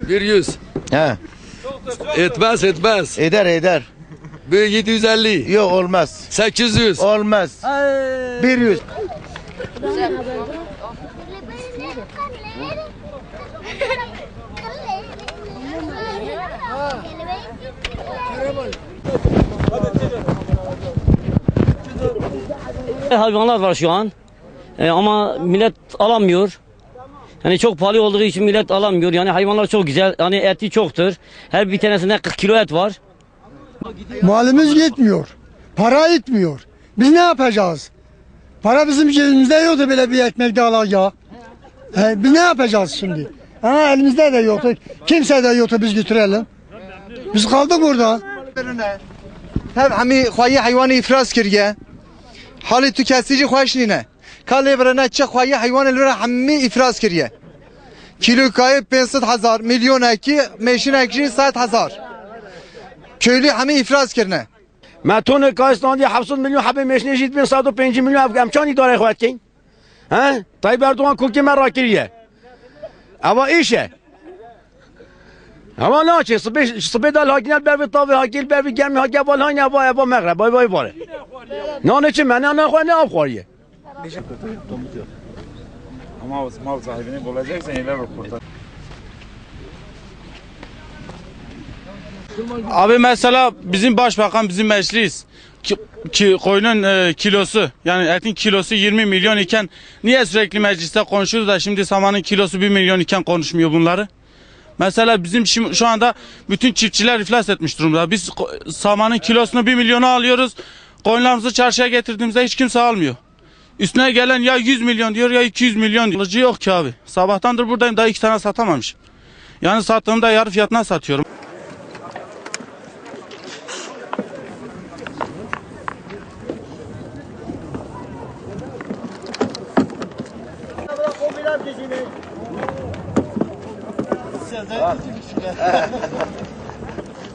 100. He. Etmez. Eder. 750. Yok olmaz. 800. Olmaz. 100. Hayvanlar var şu an. Ama millet alamıyor. Yani çok pahalı olduğu için millet alamıyor. Yani hayvanlar çok güzel. Yani eti çoktur. Her bir tanesinde 40 kilo et var. Malımız yetmiyor. Para yetmiyor. Biz ne yapacağız? Para bizim cebimizde yoktu, böyle bir ekmek de alacak. Biz ne yapacağız şimdi? Elimizde de yoktu. Kimse de yoktu, biz götürelim. Biz kaldık burada. Tabi hami خواهی حیوان افراز کریه حالی تو کسیجی خوش نینه کالی برنه چه خواهی حیوان لره همی افراز کریه کیلو کای 500,000 میلیون اکی میشین اکی 100,000 köylü hemi ifraz کرنه ما تون کاستان دی 700 میلیون حبه میشنه جیت بین 105 میلیون افغان چانی داره خواهد کن ها طيب اردوغان کوکی من راکریه اما ایشه اما نه چه صبح دال هاگینال بر طاوی هاگیل بر گرمی هاگی وال های نوا با مغرب بای باره نه چه من نه خو نه آب خوریه Ama mal sahibini bulacaksan iler kurtar. Abi mesela bizim başbakan, bizim meclis ki koyunun kilosu, yani etin kilosu 20 milyon iken niye sürekli mecliste konuşuyoruz da şimdi samanın kilosu 1 milyon iken konuşmuyor bunları? Mesela bizim şu anda bütün çiftçiler iflas etmiş durumda. Biz samanın kilosunu 1 milyona alıyoruz. Koyunlarımızı çarşıya getirdiğimizde hiç kimse almıyor. Üstüne gelen ya 100 milyon diyor ya 200 milyon diyor. Alıcı yok ki abi. Sabahtandır buradayım, daha 2 tane satamamışım. Yani sattığımda yarı fiyatına satıyorum. Size